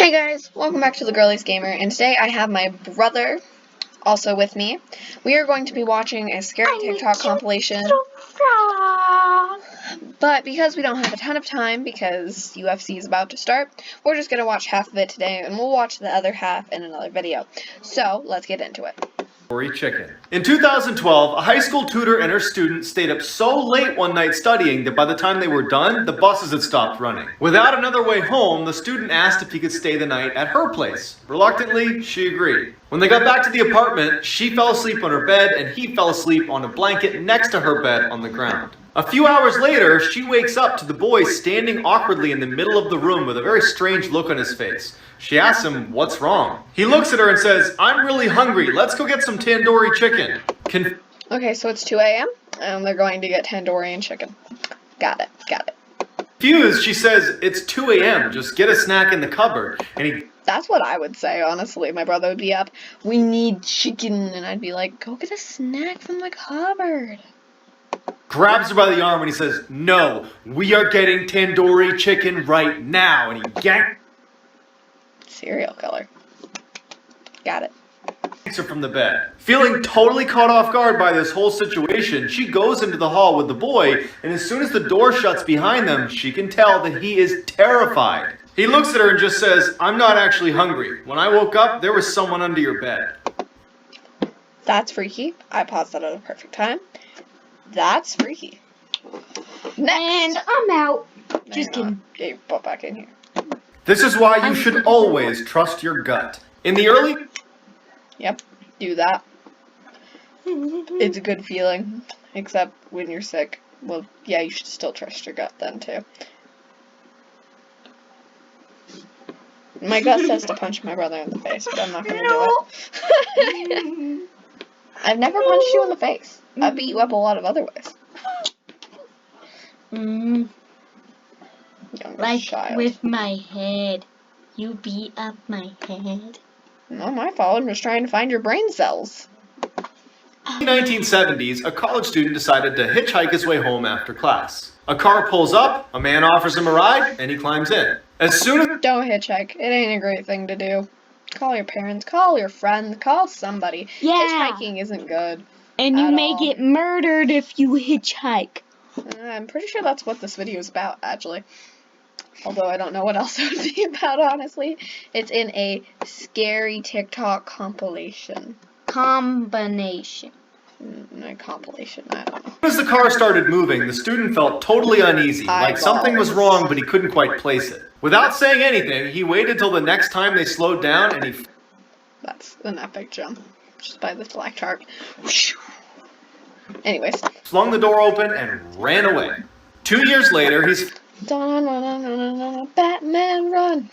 Hey guys, welcome back to the Girlies Gamer, and today I have my brother also with me. We are going to be watching a scary TikTok compilation, but because we don't have a ton of time because UFC is about to start, we're just going to watch half of it today, and we'll watch the other half in another video. So, let's get into it. Chicken. In 2012, a high school tutor and her student stayed up so late one night studying that by the time they were done, the buses had stopped running. Without another way home, the student asked if he could stay the night at her place. Reluctantly, she agreed. When they got back to the apartment, she fell asleep on her bed and he fell asleep on a blanket next to her bed on the ground. A few hours later, she wakes up to the boy standing awkwardly in the middle of the room with a very strange look on his face. She asks him, "What's wrong?" He looks at her and says, "I'm really hungry. Let's go get some tandoori chicken." Okay, so it's 2 a.m. and they're going to get tandoori and chicken. Got it. Confused, she says, "It's 2 a.m. Just get a snack in the cupboard." And That's what I would say, honestly. My brother would be up, "We need chicken," and I'd be like, "Go get a snack from the cupboard." Grabs her by the arm and he says, "No, we are getting tandoori chicken right now." And he yanks Serial killer. Got it. her from the bed. Feeling totally caught off guard by this whole situation, she goes into the hall with the boy, and as soon as the door shuts behind them, she can tell that he is terrified. He looks at her and just says, "I'm not actually hungry. When I woke up, there was someone under your bed." That's freaky. I paused that at a perfect time. That's freaky. Next. And I'm out. No, Just you're not. kidding. Get your butt back in here. This is why you should always trust your gut. In the early... Yep, do that. It's a good feeling. Except when you're sick. Well, yeah, you should still trust your gut then, too. My gut says to punch my brother in the face, but I'm not gonna do it. I've never punched you in the face. I beat you up a lot of other ways. Like Child. with my head. You beat up my head. Not my fault. I'm just trying to find your brain cells. In the 1970s, a college student decided to hitchhike his way home after class. A car pulls up, a man offers him a ride, and he climbs in. As soon as... Don't hitchhike. It ain't a great thing to do. Call your parents, call your friends, call somebody. Yeah. Hitchhiking isn't good. And you at may all. get murdered if you hitchhike. I'm pretty sure that's what this video is about, actually. Although I don't know what else it would be about, honestly. It's in a scary TikTok compilation. Combination. A compilation, I don't know. As the car started moving, the student felt totally uneasy, like something was wrong, but he couldn't quite place it. Without saying anything, he waited till the next time they slowed down, and he... That's an epic jump. Just by this black chart. Anyways. flung the door open and ran away. 2 years later, he's... Batman run!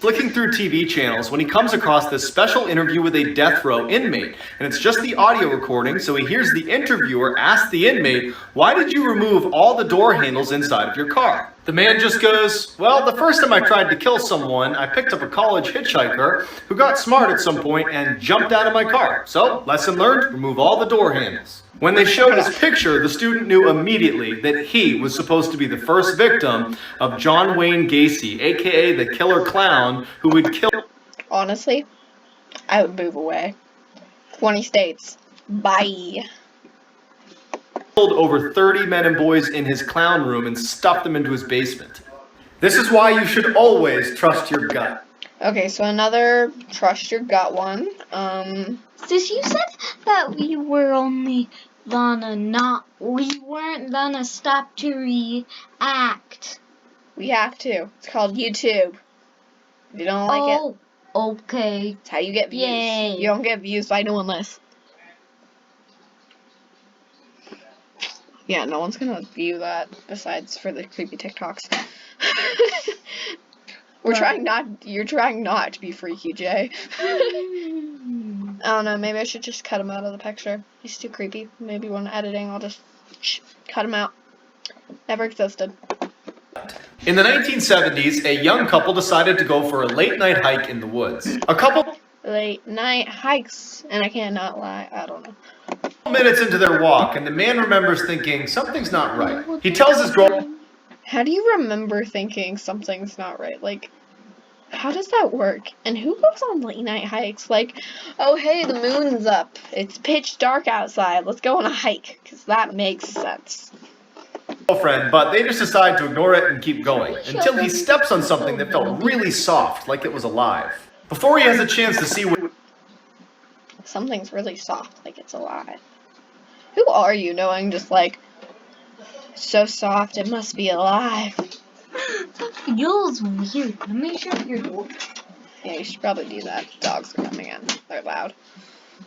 flicking through TV channels when he comes across this special interview with a death row inmate. And it's just the audio recording, so he hears the interviewer ask the inmate, "Why did you remove all the door handles inside of your car?" The man just goes, "Well, the first time I tried to kill someone, I picked up a college hitchhiker who got smart at some point and jumped out of my car. So, lesson learned, remove all the door handles." When they showed his picture, the student knew immediately that he was supposed to be the first victim of John Wayne Gacy, aka the killer clown who would kill... Honestly, I would move away. 20 states. Bye. killed over 30 men and boys in his clown room and stuffed them into his basement. This is why you should always trust your gut. Okay, so another trust your gut one. Sis, you said that we weren't gonna stop to react. We have to. It's called YouTube. If you don't like it, Okay. it's how you get views. Yay. You don't get views by doing this. Yeah, no one's gonna view that besides for the creepy TikToks. You're trying not to be freaky, Jay. I don't know, maybe I should just cut him out of the picture. He's too creepy. Maybe when editing, I'll just cut him out. Never existed. In the 1970s, a young couple decided to go for a late-night hike in the woods. A couple Late night hikes, and I cannot lie, I don't know. minutes into their walk, and the man remembers thinking, something's not right. He tells his girl... How do you remember thinking something's not right? Like, How does that work? And who goes on late night hikes? Like, oh hey, the moon's up. It's pitch dark outside. Let's go on a hike, because that makes sense. Girlfriend, but they just decide to ignore it and keep going until he steps on something that felt really soft, like it was alive. Before he has a chance to see what Something's really soft, like it's alive. Who are you, knowing just like, so soft, it must be alive? That feels weird. Let me shut your door. Yeah, you should probably do that. Dogs are coming in. They're loud.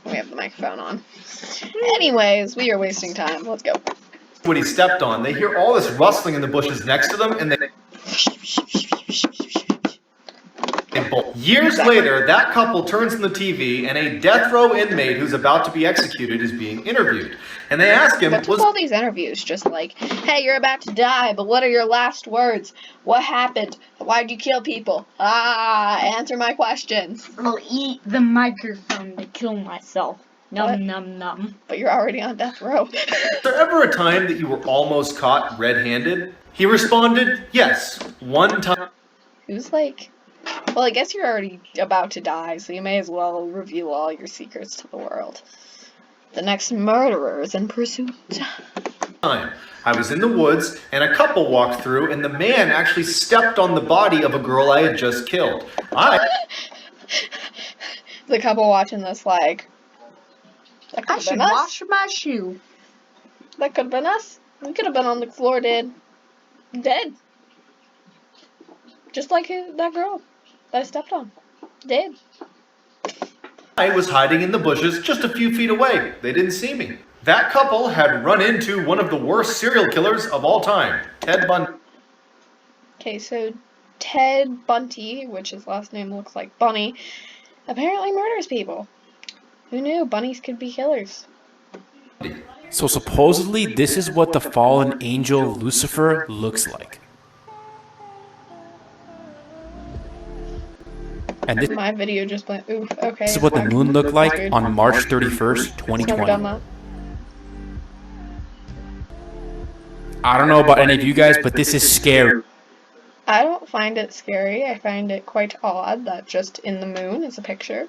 We have the microphone on. Anyways, we are wasting time. Let's go. he stepped on, they hear all this rustling in the bushes next to them, and they bolt. Years later, that couple turns on the TV, and a death row inmate who's about to be executed is being interviewed. And they ask him, What's with all these interviews? Just like, hey, you're about to die, but what are your last words? What happened? Why'd you kill people? Answer my questions. I'll eat the microphone to kill myself. Num What? num num. But you're already on death row. "Was there ever a time that you were almost caught red-handed?" He responded, "Yes, one time." Who's like, well, I guess you're already about to die, so you may as well reveal all your secrets to the world. The next murderer is in pursuit. I was in the woods, and a couple walked through, and the man actually stepped on the body of a girl I had just killed. The couple watching this like, that I could have should been us. wash my shoe. That could have been us. We could have been on the floor dead. Just like that girl that I stepped on. Dead. I was hiding in the bushes just a few feet away. They didn't see me. That couple had run into one of the worst serial killers of all time, Ted Bundy. Okay, so Ted Bundy, which his last name looks like Bunny, apparently murders people. Who knew bunnies could be killers? So supposedly this is what the fallen angel Lucifer looks like. And this My video just went, oof, okay. is what the moon looked like on March 31st, Never done 2020. that. I don't know about any of you guys, but this is scary. I don't find it scary. I find it quite odd that just in the moon is a picture.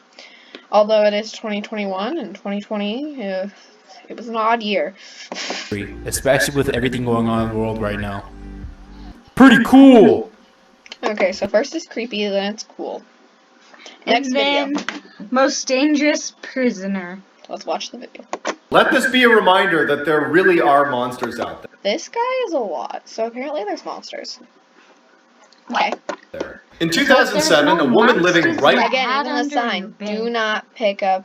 Although it is 2021 and 2020, it was an odd year. Especially with everything going on in the world right now. Pretty cool! Okay, so first it's creepy, then it's cool. Next And then, video. most dangerous prisoner. Let's watch the video. Let this be a reminder that there really are monsters out This guy is a lot, so apparently there's monsters. Okay. there. In 2007, a woman living right Again, Hat even the under sign. your bed. Do not pick up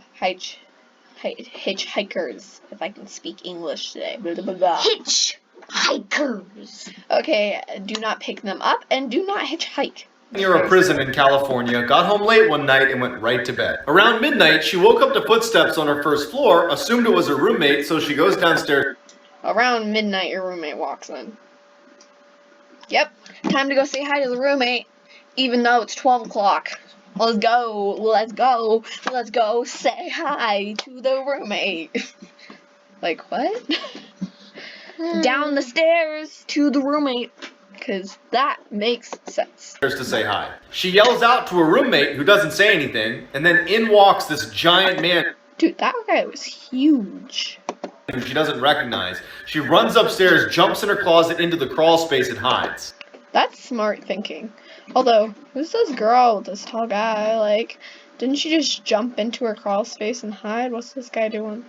hitchhikers, if I can speak English today. Blah, blah, blah. Hitchhikers. Okay, do not pick them up, and do not hitchhike. near a prison in California, got home late one night and went right to bed. Around midnight, she woke up to footsteps on her first floor, assumed it was her roommate, so she goes downstairs. Around midnight, your roommate walks in. Yep, time to go say hi to the roommate, even though it's 12 o'clock. Let's go, let's go, let's go say hi to the roommate. Like, what? Down the stairs to the roommate, because that makes sense. To say hi. She yells out to her roommate, who doesn't say anything, and then in walks this giant man Dude, that guy was huge. who she doesn't recognize. She runs upstairs, jumps in her closet into the crawl space, and hides. That's smart thinking. Although, who's this girl with this tall guy? Like, didn't she just jump into her crawl space and hide? What's this guy doing?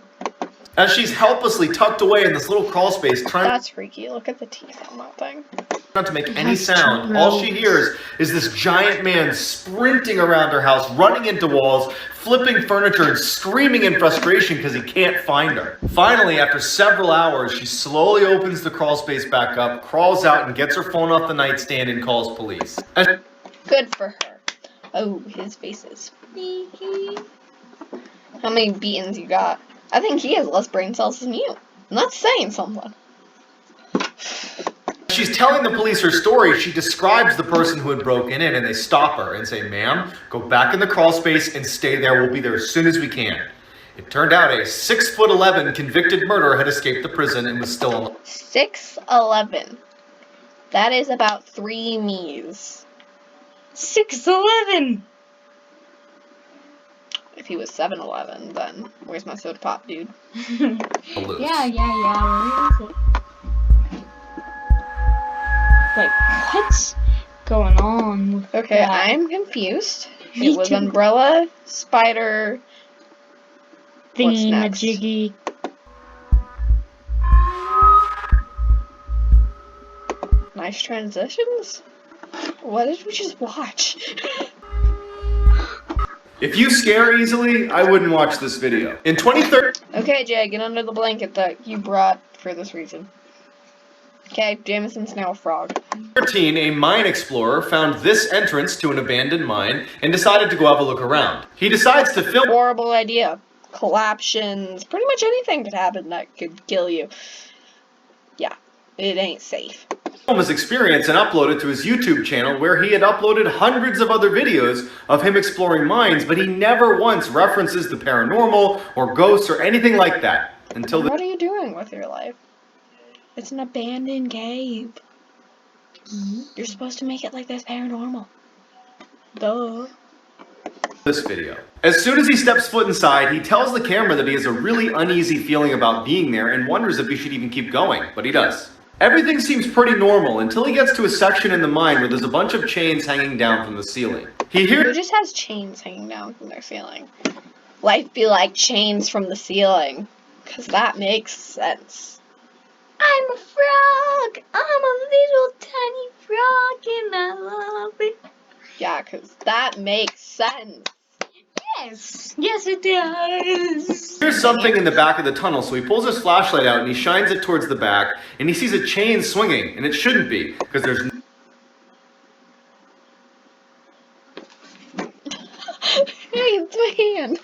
As she's helplessly tucked away in this little crawl space, trying That's freaky. Look at the teeth on that thing. not to make any sound, all she hears is this giant man sprinting around her house, running into walls, flipping furniture, and screaming in frustration because he can't find her. Finally, after several hours, she slowly opens the crawl space back up, crawls out, and gets her phone off the nightstand and calls police. As Good for her. Oh, his face is freaky. How many beatings you got? I think he has less brain cells than you. And that's saying something. she's telling the police her story, she describes the person who had broken in, and they stop her and say, "Ma'am, go back in the crawl space and stay there. We'll be there as soon as we can." It turned out a 6'11" convicted murderer had escaped the prison and was still alive. 6'11". That is about 3 me's. 6'11". If he was 7'11", then where's my soda pop, dude? loose. Yeah. Where is it? Like, what's going on with Okay, that? I'm confused. Me It was too. umbrella, spider. What's next? Thingy-majiggy. Nice transitions. What did we just watch? If you scare easily, I wouldn't watch this video. In 2013, Okay, Jay, get under the blanket that you brought for this reason. Okay, Jameson's now a frog. a mine explorer found this entrance to an abandoned mine and decided to go have a look around. He decides to film Horrible idea. Collapsions, pretty much anything could happen that could kill you. Yeah, it ain't safe. his experience and upload it to his YouTube channel, where he had uploaded hundreds of other videos of him exploring mines, but he never once references the paranormal or ghosts or anything like that until What are you doing with your life? It's an abandoned cave. You're supposed to make it like that's paranormal. Duh. this video. As soon as he steps foot inside, he tells the camera that he has a really uneasy feeling about being there and wonders if he should even keep going, but he does. Everything seems pretty normal until he gets to a section in the mine where there's a bunch of chains hanging down from the ceiling. He Who hears just has chains hanging down from their ceiling? Life be like chains from the ceiling. Because that makes sense. I'm a frog. I'm a little tiny frog and I love it. Yeah, because that makes sense. Yes it does. Here's something in the back of the tunnel, so he pulls his flashlight out and he shines it towards the back, and he sees a chain swinging, and it shouldn't be, because there's Hey, it's my hand.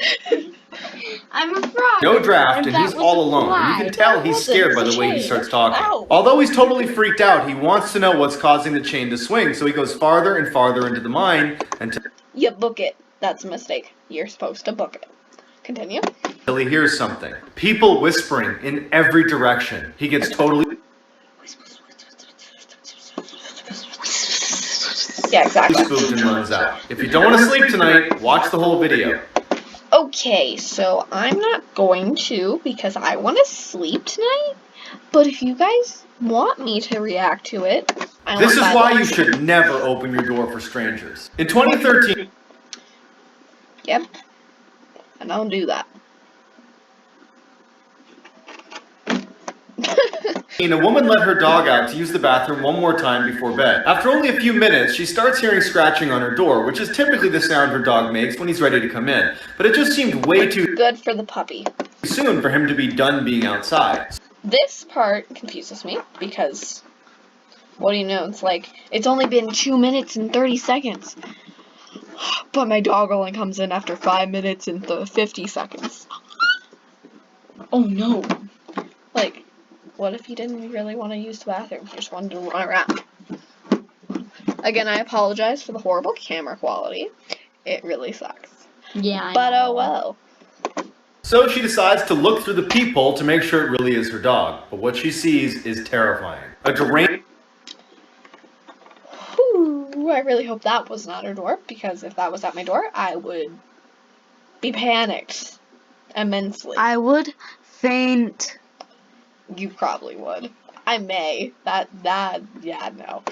I'm a frog. no draft, and That he's was all a alone. fly. You can tell he's scared by the way he starts talking. Although he's totally freaked out, he wants to know what's causing the chain to swing, so he goes farther and farther into the mine until You book it. That's a mistake. You're supposed to book it. Continue. he hears something. People whispering in every direction. He gets totally Yeah, exactly. spooked and runs out. If you don't want to sleep tonight, watch the whole video. Okay, so I'm not going to because I want to sleep tonight. But if you guys want me to react to it, This is why you should never open your door for strangers. In 2013, Yep. And I'll do that. a woman let her dog out to use the bathroom one more time before bed. After only a few minutes, she starts hearing scratching on her door, which is typically the sound her dog makes when he's ready to come in. But it just seemed way too Good for the puppy. soon for him to be done being outside. This part confuses me because, what do you know? It's like, it's only been 2 minutes and 30 seconds. But my dog only comes in after 5 minutes and 50 seconds. Oh no. Like, what if he didn't really want to use the bathroom? He just wanted to run around. Again, I apologize for the horrible camera quality. It really sucks. Yeah. But oh well. So she decides to look through the peephole to make sure it really is her dog. But what she sees is terrifying. A deranged Whew, I really hope that was not her door, because if that was at my door, I would be panicked immensely. I would faint. You probably would. I may. Yeah, no.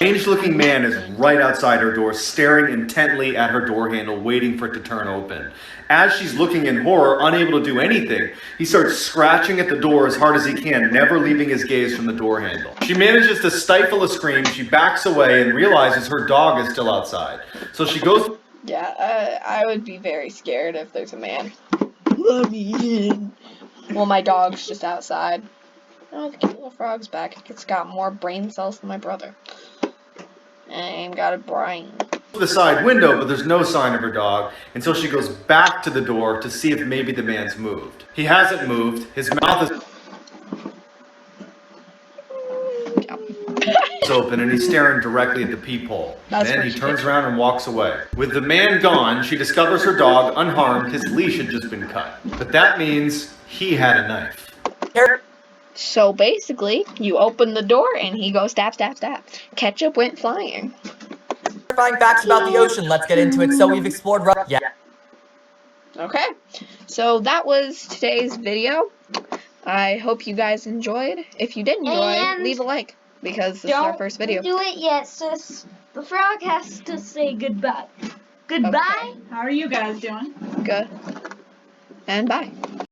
looking man is right outside her door, staring intently at her door handle, waiting for it to turn open. As she's looking in horror, unable to do anything, he starts scratching at the door as hard as he can, never leaving his gaze from the door handle. She manages to stifle a scream, she backs away and realizes her dog is still outside. So she goes... Yeah, I would be very scared if there's a man. Let me in. Well, my dog's just outside. Oh, the cute little frog's back. It's got more brain cells than my brother. I ain't got a brain. the side window, but there's no sign of her dog, and so she goes back to the door to see if maybe the man's moved. He hasn't moved. His mouth is open, and he's staring directly at the peephole. Then he turns around and walks away. With the man gone, she discovers her dog unharmed. His leash had just been cut. But that means he had a knife. So basically, you open the door and he goes stab, stab, stab. Ketchup went flying. terrifying facts about the ocean. Let's get into it. So we've explored... Yeah. Okay, so that was today's video. I hope you guys enjoyed. If you did enjoy, And leave a like, because this is our first video. Don't do it yet, sis. The frog has to say goodbye. Goodbye. Okay. How are you guys doing? Good. And bye.